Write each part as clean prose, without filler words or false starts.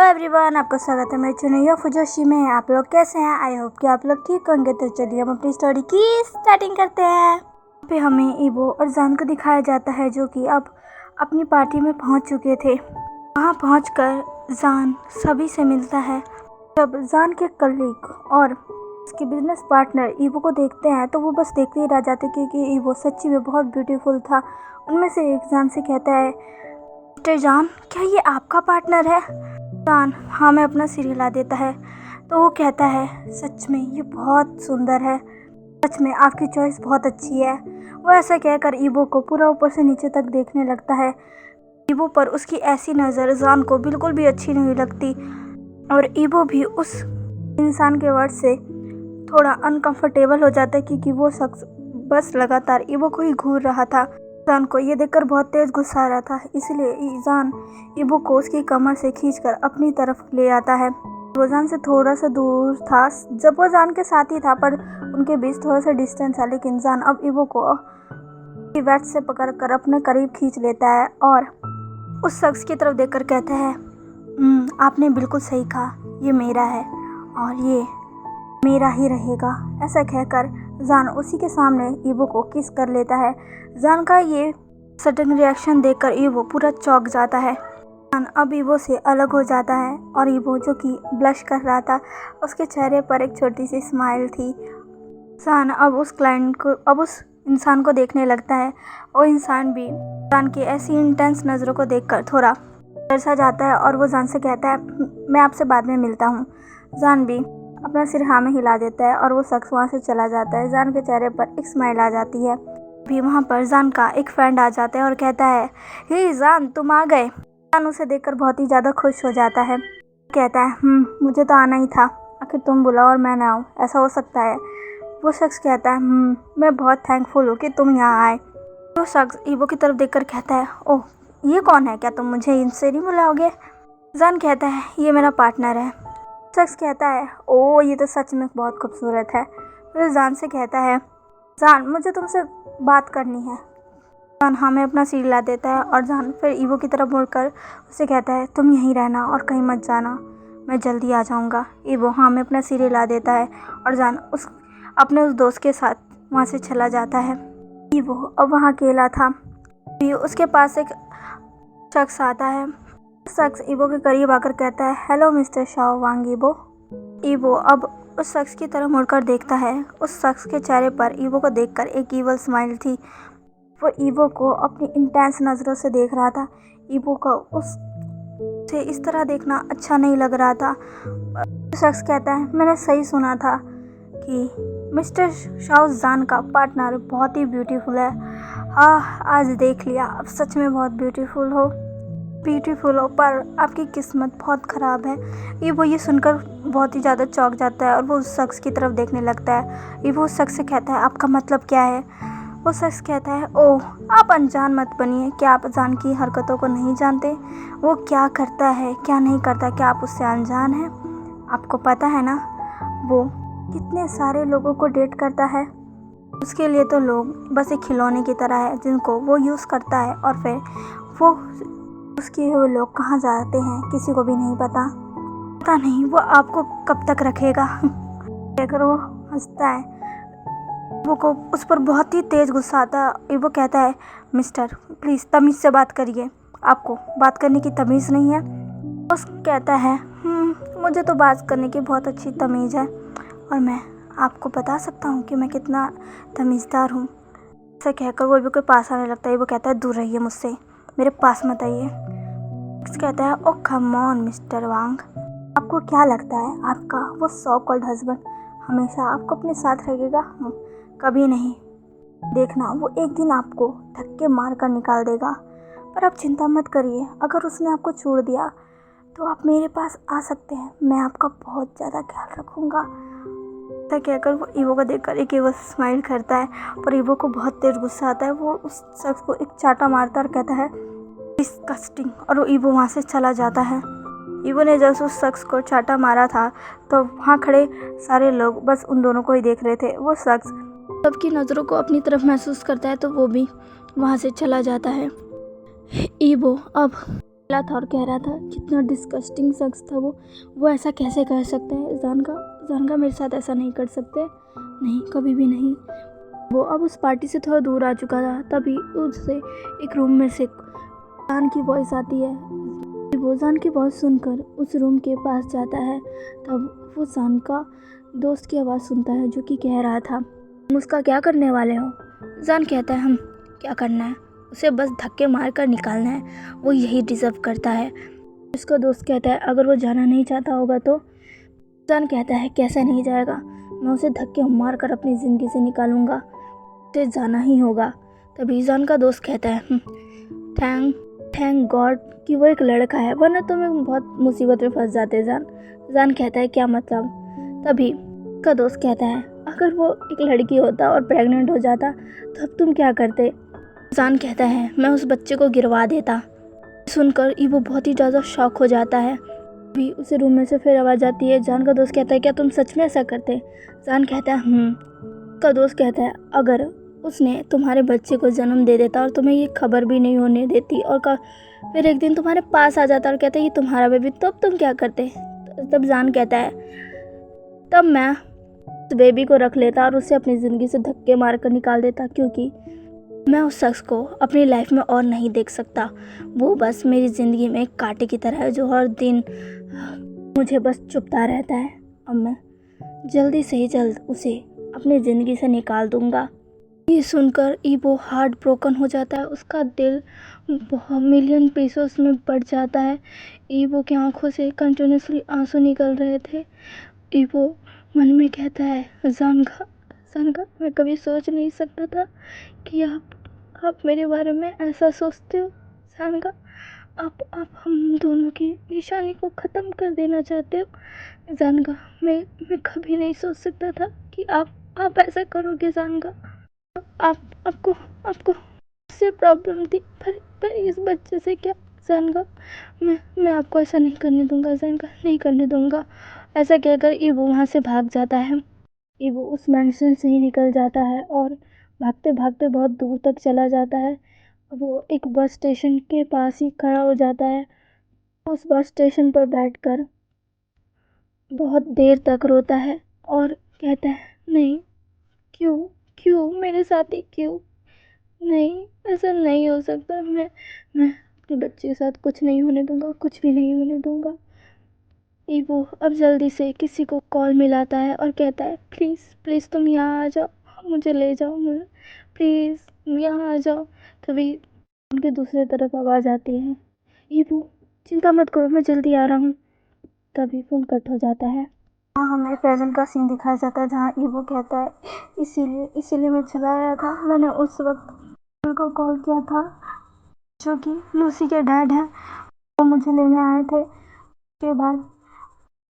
Everyone, आपका स्वागत है मेरे चैनल फुजोशी में। आप लोग कैसे हैं? आई होप कि आप लोग ठीक होंगे। तो चलिए हम अपनी स्टोरी की स्टार्टिंग करते हैं। यहाँ पे हमें ईबो और जान को दिखाया जाता है जो कि अब अपनी पार्टी में पहुंच चुके थे। वहां पहुंचकर जान सभी से मिलता है। जब जान के कलीग और उसके बिजनेस पार्टनर ईबो को देखते हैं तो वो बस देखते ही रह जाते क्योंकि ईबो सच्ची में बहुत ब्यूटीफुल था। उनमें से एक जान से कहता है, मिस्टर जान, क्या ये आपका पार्टनर है? जान हाँ में अपना सिर हिला देता है। तो वो कहता है, सच में ये बहुत सुंदर है, सच में आपकी चॉइस बहुत अच्छी है। वो ऐसा कहकर ईबो को पूरा ऊपर से नीचे तक देखने लगता है। ईबो पर उसकी ऐसी नज़र जान को बिल्कुल भी अच्छी नहीं लगती और ईबो भी उस इंसान के वर्ड से थोड़ा अनकंफर्टेबल हो जाता है क्योंकि वो शख्स बस लगातार ईबो को ही घूर रहा था। जान को ये देखकर बहुत तेज गुस्सा आ रहा था, इसलिए जान ईबो को उसकी कमर से खींचकर अपनी तरफ ले आता है। वो जान से थोड़ा सा दूर था जब वो जान के साथ ही था, पर उनके बीच थोड़ा सा डिस्टेंस है। लेकिन जान अब ईबो को वेट से पकड़कर अपने करीब खींच लेता है और उस शख्स की तरफ देखकर कहता है, आपने बिल्कुल सही कहा, ये मेरा है और ये मेरा ही रहेगा। ऐसा कहकर जान उसी के सामने ईबो को किस कर लेता है। जान का ये सडन रिएक्शन देखकर ईबो पूरा चौंक जाता है। जान अब ईबो से अलग हो जाता है और ईबो जो कि ब्लश कर रहा था, उसके चेहरे पर एक छोटी सी स्माइल थी। जान अब उस इंसान को देखने लगता है। वो इंसान भी जान की ऐसी इंटेंस नज़रों को देखकर थोड़ा डर सा जाता है और वो जान से कहता है, मैं आपसे बाद में मिलता हूँ। जान भी अपना सिर हाँ में हिला देता है और वो शख्स वहाँ से चला जाता है। जान के चेहरे पर एक स्माइल आ जाती है। भी वहाँ पर जान का एक फ्रेंड आ जाता है और कहता है, हे जान, तुम आ गए। जान उसे देखकर बहुत ही ज़्यादा खुश हो जाता है। कहता है, मुझे तो आना ही था, आखिर तुम बुलाओ और मैं ना आऊँ, ऐसा हो सकता है? वो शख्स कहता है, मैं बहुत थैंकफुल हूँ कि तुम यहाँ आए। वो शख्स ईबो की तरफ देखकर कहता है, ओह ये कौन है, क्या तुम मुझे इनसे नहीं बुलाओगे? जान कहता है, ये मेरा पार्टनर है। शख्स कहता है, ओह ये तो सच में बहुत खूबसूरत है। फिर जान से कहता है, जान मुझे तुमसे बात करनी है। जान हाँ में अपना सिर हिला देता है और जान फिर ईबो की तरफ मुड़कर उसे कहता है, तुम यहीं रहना और कहीं मत जाना, मैं जल्दी आ जाऊँगा। ईबो हाँ में अपना सिर हिला देता है और जान अपने उस दोस्त के साथ वहाँ से चला जाता है। ईबो अब वहाँ अकेला था। उसके पास एक शख्स आता है। शख्स ईबो के करीब आकर कहता है, हेलो मिस्टर शाओ वांग ईबो। ईबो अब उस शख्स की तरफ मुड़कर देखता है। उस शख्स के चेहरे पर ईबो को देखकर एक ईवल स्माइल थी। वो ईबो को अपनी इंटेंस नज़रों से देख रहा था। ईबो को उसे इस तरह देखना अच्छा नहीं लग रहा था। शख्स कहता है, मैंने सही सुना था कि मिस्टर शाओ जान का पार्टनर बहुत ही ब्यूटीफुल है। हाँ, आज देख लिया, आप सच में बहुत ब्यूटीफुल हो, पर आपकी किस्मत बहुत ख़राब है। ईबो ये सुनकर बहुत ही ज़्यादा चौंक जाता है और वो उस शख्स की तरफ देखने लगता है। ईबो उस शख्स से कहता है, आपका मतलब क्या है? वो शख्स कहता है, ओह आप अनजान मत बनिए, क्या आप जान की हरकतों को नहीं जानते? वो क्या करता है क्या नहीं करता, क्या आप उससे अनजान हैं? आपको पता है ना वो कितने सारे लोगों को डेट करता है। उसके लिए तो लोग बस एक खिलौने की तरह है जिनको वो यूज़ करता है और फिर वो उसके वो लोग कहाँ जाते हैं किसी को भी नहीं पता नहीं वो आपको कब तक रखेगा। कहकर वो हंसता है। ईबो को उस पर बहुत ही तेज़ गुस्सा आता है। ईबो कहता है, मिस्टर प्लीज़ तमीज़ से बात करिए, आपको बात करने की तमीज़ नहीं है? उस कहता है, मुझे तो बात करने की बहुत अच्छी तमीज़ है और मैं आपको बता सकता हूँ कि मैं कितना तमीज़दार हूँ। ऐसा कहकर वो ईबो के पास आने लगता है। ईबो कहता है, दूर रहिए मुझसे, मेरे पास मत आइए। कहता है, ओ कम ऑन मिस्टर वांग, आपको क्या लगता है आपका वो सो कॉल्ड हस्बैंड हमेशा आपको अपने साथ रखेगा? कभी नहीं। देखना वो एक दिन आपको धक्के मार कर निकाल देगा। पर आप चिंता मत करिए, अगर उसने आपको छोड़ दिया तो आप मेरे पास आ सकते हैं, मैं आपका बहुत ज़्यादा ख्याल रखूँगा। ऐसा कहकर वो ईबो को देखकर एक ईबो स्माइल करता है और ईबो को बहुत तेज गुस्सा आता है। वो उस शख्स को एक चाटा मारता और कहता है, डिस्गस्टिंग, और वो ईबो वहाँ से चला जाता है। ईबो ने जब उस शख्स को चाटा मारा था तो वहाँ खड़े सारे लोग बस उन दोनों को ही देख रहे थे। वो शख्स सबकी नज़रों को अपनी तरफ महसूस करता है तो वो भी वहाँ से चला जाता है। ईबो अब मिला था और कह रहा था कितना डिस्गस्टिंग शख्स था वो ऐसा कैसे कर सकता है। जानका मेरे साथ ऐसा नहीं कर सकते, नहीं कभी भी नहीं। वो अब उस पार्टी से थोड़ा दूर आ चुका था, तभी उससे एक रूम में से जान की वॉइस आती है। वो जान की वॉइस सुनकर उस रूम के पास जाता है, तब वो जान का दोस्त की आवाज़ सुनता है जो कि कह रहा था, तुम उसका क्या करने वाले हो। जान कहता है, हम क्या करना है, उसे बस धक्के मार कर निकालना है, वो यही डिज़र्व करता है। उसका दोस्त कहता है, अगर वो जाना नहीं चाहता होगा तो। जान कहता है, कैसे नहीं जाएगा, मैं उसे धक्के मार कर अपनी ज़िंदगी से निकालूंगा, उसे जाना ही होगा। तभी जान का दोस्त कहता है, थैंक गॉड कि वो एक लड़का है, वरना तो मैं बहुत मुसीबत में फंस जाते। जान कहता है, क्या मतलब। तभी उसका दोस्त कहता है, अगर वो एक लड़की होता और प्रेग्नेंट हो जाता तब तुम क्या करते। जान कहता है, मैं उस बच्चे को गिरवा देता। सुनकर ईवो बहुत ही ज़्यादा शॉक हो जाता है। भी उसे रूम में से फिर आवाज़ आती है। जान का दोस्त कहता है, क्या तुम सच में ऐसा करते। जान कहता है, उसका दोस्त कहता है, अगर उसने तुम्हारे बच्चे को जन्म दे देता और तुम्हें ये खबर भी नहीं होने देती और फिर एक दिन तुम्हारे पास आ जाता और कहता है ये तुम्हारा बेबी, तब तुम क्या करते। तब जान कहता है, तब मैं उस बेबी को रख लेता और उसे अपनी ज़िंदगी से धक्के मार कर निकाल देता, क्योंकि मैं उस शख्स को अपनी लाइफ में और नहीं देख सकता। वो बस मेरी ज़िंदगी में एक कांटे की तरह है जो हर दिन मुझे बस चुभता रहता है। अब मैं जल्दी से ही जल्द उसे अपनी ज़िंदगी से निकाल दूंगा। ये सुनकर ईवो हार्ट ब्रोकन हो जाता है, उसका दिल बहुत मिलियन पीसेस में बढ़ जाता है। ईवो की आंखों से कंटिन्यूसली आंसू निकल रहे थे। ईवो मन में कहता है, जानका मैं कभी सोच नहीं सकता था कि आप मेरे बारे में ऐसा सोचते हो। जानका, आप हम दोनों की निशानी को ख़त्म कर देना चाहते हो। जानका, मैं कभी नहीं सोच सकता था कि आप ऐसा करोगे। जानका, आपको उससे प्रॉब्लम थी, पर इस बच्चे से क्या। जानका, मैं आपको ऐसा नहीं करने दूंगा। जानका, नहीं करने दूंगा। ऐसा कहकर ईवो वहाँ से भाग जाता है। ईवो उस मेंशन से ही निकल जाता है और भागते भागते बहुत दूर तक चला जाता है। वो एक बस स्टेशन के पास ही खड़ा हो जाता है। उस बस स्टेशन पर बैठकर बहुत देर तक रोता है और कहता है, नहीं, क्यों मेरे साथ ही क्यों। नहीं, ऐसा नहीं हो सकता। मैं अपने बच्चे के साथ कुछ नहीं होने दूंगा, कुछ भी नहीं होने दूंगा। ईवो अब जल्दी से किसी को कॉल मिलाता है और कहता है, प्लीज़ तुम यहाँ आ जाओ, मुझे ले जाओ, प्लीज़ यहाँ आ जाओ। तभी उनके दूसरे तरफ आवाज़ आती है, ईवो चिंता मत करो, मैं जल्दी आ रहा हूँ। तभी फोन कट हो जाता है। हाँ, हमें प्रेजेंट का सीन दिखाया जाता है जहाँ ईवो कहता है, इसीलिए मैं चला आया था। मैंने उस वक्त को कॉल किया था जो कि लूसी के डैड हैं, वो मुझे लेने आए थे। उसके बाद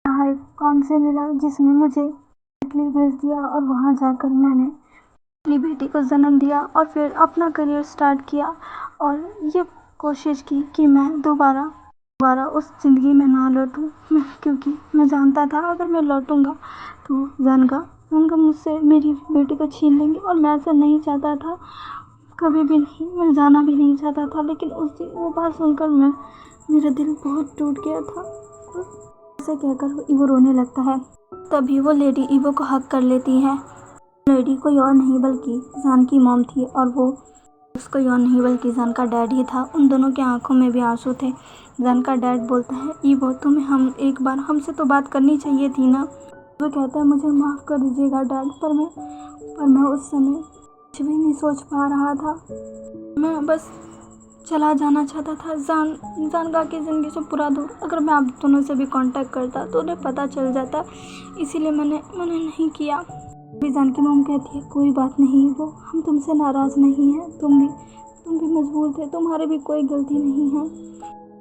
हाई कौन से मिला जिसने मुझे इटली भेज दिया और वहाँ जाकर मैंने अपनी बेटी को जन्म दिया और फिर अपना करियर स्टार्ट किया और ये कोशिश की कि मैं दोबारा उस ज़िंदगी में ना लौटूं, क्योंकि मैं जानता था अगर मैं लौटूंगा तो जानका मुझसे मेरी बेटी को छीन लेंगे और मैं ऐसा नहीं चाहता था, कभी भी नहीं। मैं जाना भी नहीं चाहता था, लेकिन उस दिन वो बात सुनकर मेरा दिल बहुत टूट गया था। ऐसे कहकर वो ईवो रोने लगता है। तभी वो लेडी ईवो को हक कर लेती है। लेडी कोई और नहीं बल्कि जान की मॉम थी और वो कोई और नहीं बल्कि जान का डैड ही था। उन दोनों की आंखों में भी आंसू थे। जान का डैड बोलता है, ईवो तुम्हें एक बार हमसे तो बात करनी चाहिए थी ना। वो कहता है, मुझे माफ़ कर दीजिएगा डैड, पर मैं उस समय कुछ भी नहीं सोच पा रहा था। मैं बस चला जाना चाहता था जानका की ज़िंदगी से पूरा दूर। अगर मैं आप दोनों से भी कांटेक्ट करता तो उन्हें पता चल जाता, इसीलिए मैंने नहीं किया। भी जान की मॉम कहती है, कोई बात नहीं, वो हम तुमसे नाराज़ नहीं हैं, तुम भी मजबूर थे, तुम्हारी भी कोई गलती नहीं है।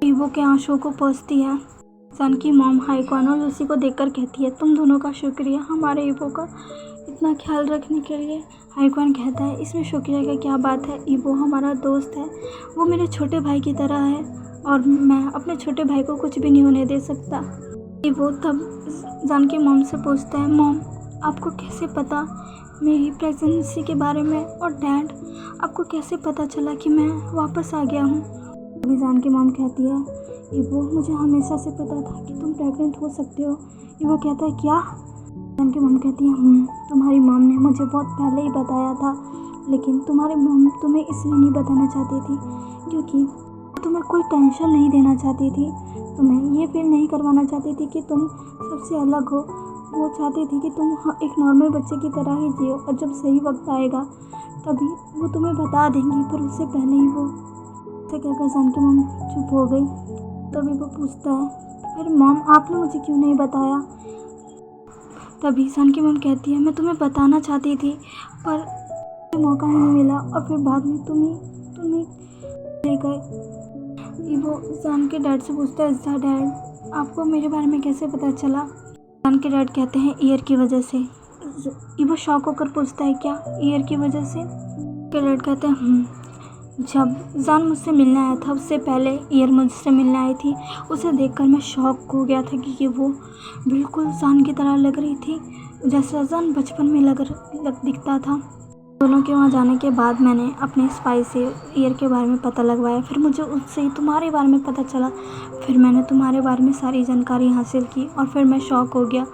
ईवो के आंसुओं को पोंछती है। जान की मॉम हाईक्वान और लूसी को देखकर कहती है, तुम दोनों का शुक्रिया हमारे ईवो का इतना ख्याल रखने के लिए। हाईक्वान कहता है, इसमें शुक्रिया की क्या बात है, ईवो हमारा दोस्त है, वो मेरे छोटे भाई की तरह है और मैं अपने छोटे भाई को कुछ भी नहीं होने दे सकता। ईवो तब जान की मॉम से पूछता है, मॉम आपको कैसे पता मेरी प्रेगनेंसी के बारे में, और डैड आपको कैसे पता चला कि मैं वापस आ गया हूँ। अभी जान की मॉम कहती है, इबो मुझे हमेशा से पता था कि तुम प्रेग्नेंट हो सकते हो। इबो कहता है क्या? जान की मम कहती है तुम्हारी मम ने मुझे बहुत पहले ही बताया था, लेकिन तुम्हारी मम तुम्हें इसलिए नहीं बताना चाहती थी क्योंकि तुम्हें कोई टेंशन नहीं देना चाहती थी, तुम्हें ये फील नहीं करवाना चाहती थी कि तुम सबसे अलग हो। वो चाहती थी कि तुम एक नॉर्मल बच्चे की तरह ही जियो और जब सही वक्त आएगा तभी वो तुम्हें बता देंगी, पर उससे पहले ही वो से कहकर जान की मम चुप हो गई। तभी वो पूछता है फिर मम आपने मुझे क्यों नहीं बताया? तभी जान की मम कहती है मैं तुम्हें बताना चाहती थी पर मौका ही नहीं मिला और फिर बाद में तुम ही ले गए। वो जान के डैड से पूछता है अच्छा डैड आपको मेरे बारे में कैसे पता चला? जान के डैड कहते हैं ईयर की वजह से। वो शॉक होकर पूछता है क्या ईयर की वजह से? के डैड कहते हैं जब जान मुझसे मिलने आया था उससे पहले ईयर मुझसे मिलने आई थी, उसे देखकर मैं शॉक हो गया था कि वो बिल्कुल जान की तरह लग रही थी जैसा जान बचपन में लग दिखता था। दोनों के वहाँ जाने के बाद मैंने अपने स्पाई से ईयर के बारे में पता लगवाया, फिर मुझे उससे ही तुम्हारे बारे में पता चला, फिर मैंने तुम्हारे बारे में सारी जानकारी हासिल की और फिर मैं शॉक हो गया।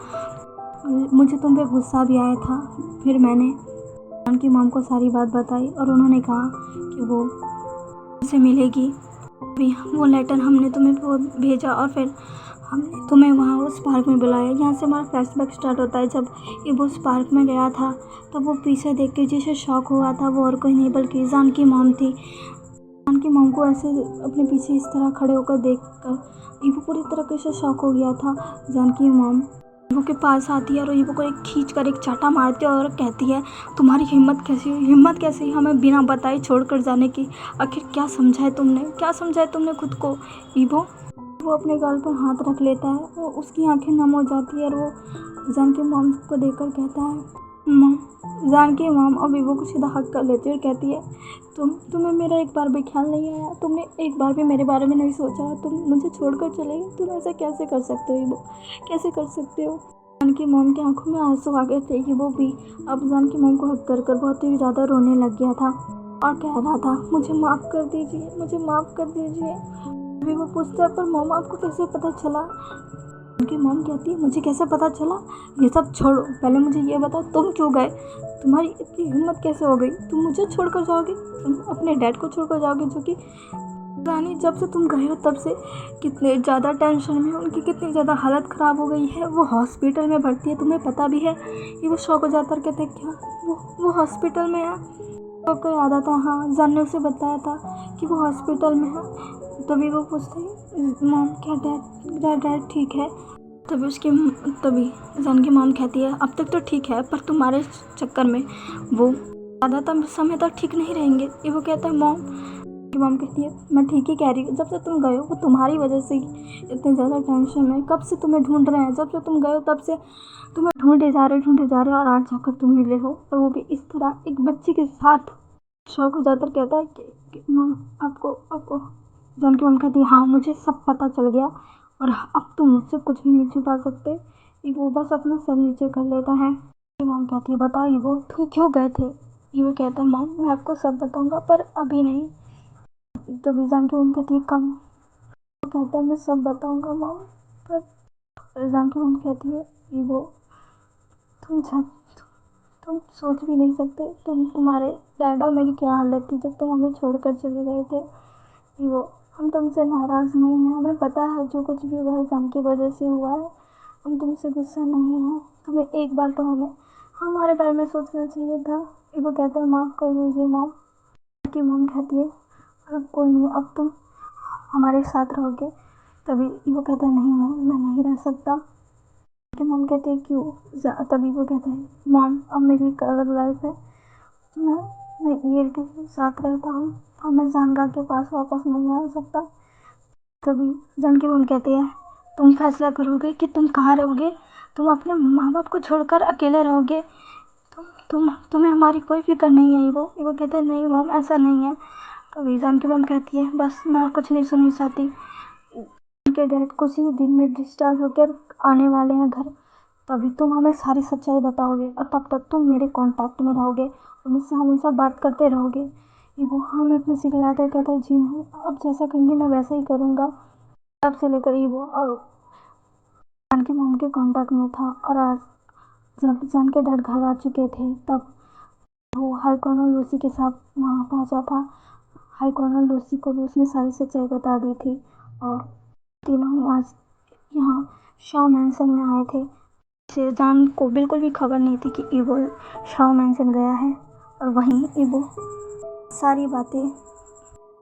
मुझे तुम पे गुस्सा भी आया था। फिर मैंने जान की मॉम को सारी बात बताई और उन्होंने कहा कि वो उसे मिलेगी। भी वो लेटर हमने तुम्हें भेजा और फिर हमने तुम्हें वहाँ उस पार्क में बुलाया। यहाँ से हमारा फ्लैशबैक स्टार्ट होता है। जब वो उस पार्क में गया था तब वो पीछे देख के जिसे शॉक हुआ था वो और कोई नहीं बल्कि जान की मॉम थी। जान की मॉम को ऐसे अपने पीछे इस तरह खड़े होकर देखकर ईवो पूरी तरीके से शॉक हो गया था। जान की मॉम ईवो के पास आती है और ईवो को एक खींच कर एक चाटा मारती है और कहती है तुम्हारी हिम्मत कैसी हुई हमें बिना बताए छोड़कर जाने की? आखिर क्या समझा है तुमने खुद को? ईवो वो अपने गाल पर हाथ रख लेता है, वो उसकी आंखें नम हो जाती है और वो जान की मॉम को देखकर कहता है मॉम। जान की मॉम अब ईवो को सीधा हक कर लेती है और कहती है तुम्हें मेरा एक बार भी ख्याल नहीं आया? तुमने एक बार भी मेरे बारे में नहीं सोचा? तुम मुझे छोड़कर चले गए? तुम ऐसा कैसे कर सकते हो ईवो, कैसे कर सकते हो? जान की मॉम की आंखों में आंसू आ गए थे कि वो भी अब जान की मॉम को हक कर बहुत ही ज़्यादा रोने लग गया था और कह रहा था मुझे माफ़ कर दीजिए, मुझे माफ़ कर दीजिए। अभी वो पूछता है पर मॉम आपको कैसे पता चला? उनकी मॉम कहती है मुझे कैसे पता चला ये सब छोड़ो, पहले मुझे ये बताओ तुम क्यों गए? तुम्हारी इतनी हिम्मत कैसे हो गई? तुम मुझे छोड़कर जाओगे? तुम अपने डैड को छोड़कर जाओगे जो कि रानी जब से तुम गए हो तब से कितने ज़्यादा टेंशन में, उनकी कितनी ज़्यादा हालत ख़राब हो गई है। वो हॉस्पिटल में भर्ती है, तुम्हें पता भी है? ये वो शौक हो जाता और कहते क्या वो हॉस्पिटल में है? शौक को याद आता हाँ जान ने उसे बताया था कि वो हॉस्पिटल में है। तभी वो पूछते मॉम क्या डैड ठीक है? तभी जान की मॉम कहती है अब तक तो ठीक है पर तुम्हारे चक्कर में वो ज़्यादा समय तक ठीक नहीं रहेंगे। ये वो कहता है मॉम की मॉम कहती है मैं ठीक ही कह रही हूँ, जब से तुम गए हो वो तुम्हारी वजह से ही इतने ज़्यादा टेंशन में, कब से तुम्हें ढूंढ रहे हैं, जब से तुम गए हो तब से तुम्हें ढूंढे जा रहे और आज जाकर तुम मिले हो और वो भी इस तरह एक बच्चे के साथ। शौक ज़्यादातर कहता है कि मॉम आपको जान की मॉम कहती है हाँ मुझे सब पता चल गया और अब तुम मुझसे कुछ भी नहीं छुपा सकते। वो बस अपना सर नीचे कर लेता है। मॉम कहती है बताओ वो तुम क्यों गए थे? वो कहता है मॉम मैं आपको सब बताऊंगा पर अभी नहीं। तभी जान की मॉम कहती है कम? वो कहता है मैं सब बताऊंगा मॉम, पर जान की मॉम कहती है वो तुम सोच भी नहीं सकते तुम्हारे डैड और मेरी क्या हालत थी जब तुम हमें छोड़कर चले गए थे। वो हम तुमसे नाराज़ नहीं हैं, हमें पता है जो कुछ भी हुआ है जान की वजह से हुआ है, हम तुमसे गुस्सा नहीं हैं। हमें एक बार तो हमें हमारे बारे में सोचना चाहिए था। वो कहता है माफ़ कर दीजिए मॉम। की मॉम कहती है अब कोई नहीं, अब तुम हमारे साथ रहोगे। तभी वो कहता है नहीं मॉम मैं नहीं रह सकता। कि मॉम कहती है क्यों? तभी वो कहता है मॉम अब मेरी एक अलग लाइफ है, मैं ईयर के साथ रहता हूँ और मैं जानगा के पास वापस नहीं आ सकता। तभी जान की मॉम कहती है तुम फैसला करोगे कि तुम कहाँ रहोगे? तुम अपने माँ बाप को छोड़कर अकेले रहोगे? तुम्हें हमारी कोई फिक्र नहीं है? वो कहते हैं नहीं मॉम ऐसा नहीं है। तभी जान की मॉम कहती है बस मैं कुछ नहीं सुनना चाहती। उनके डैड कुछ ही दिन में डिस्चार्ज होकर आने वाले हैं घर, तभी तुम हमें सारी सच्चाई बताओगे और तब तक तुम मेरे कांटेक्ट में रहोगे और मुझसे हमेशा बात करते रहोगे। ये वो हाँ मैं अपने सिखलाते कहता है जी हाँ अब जैसा कहेंगे मैं वैसा ही करूँगा। तब से लेकर ईवो और जान के मॉम के कांटेक्ट में था। और आज जब जान के डैड घर आ चुके थे तब वो हाई कर्नल लूसी के साथ वहाँ पहुँचा था। हाई कर्नल लूसी को भी उसने सारी सच्चाई बता दी थी और तीनों ही आज यहाँ शाओ मैंसन में आए थे। जान को बिल्कुल भी खबर नहीं थी कि ईवो शाओ मैंसन गया है। और वहीं ईवो सारी बातें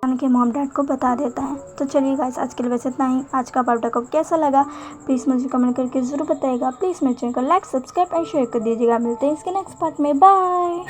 जान के मॉम डैड को बता देता है। तो चलिए गाइस, आज के लिए बस इतना ही। आज का पार्ट आपको कैसा लगा प्लीज़ मुझे कमेंट करके ज़रूर बताइएगा। प्लीज़ मेरे चैनल को लाइक, सब्सक्राइब एंड शेयर कर दीजिएगा। मिलते हैं इसके नेक्स्ट पार्ट में। बाय।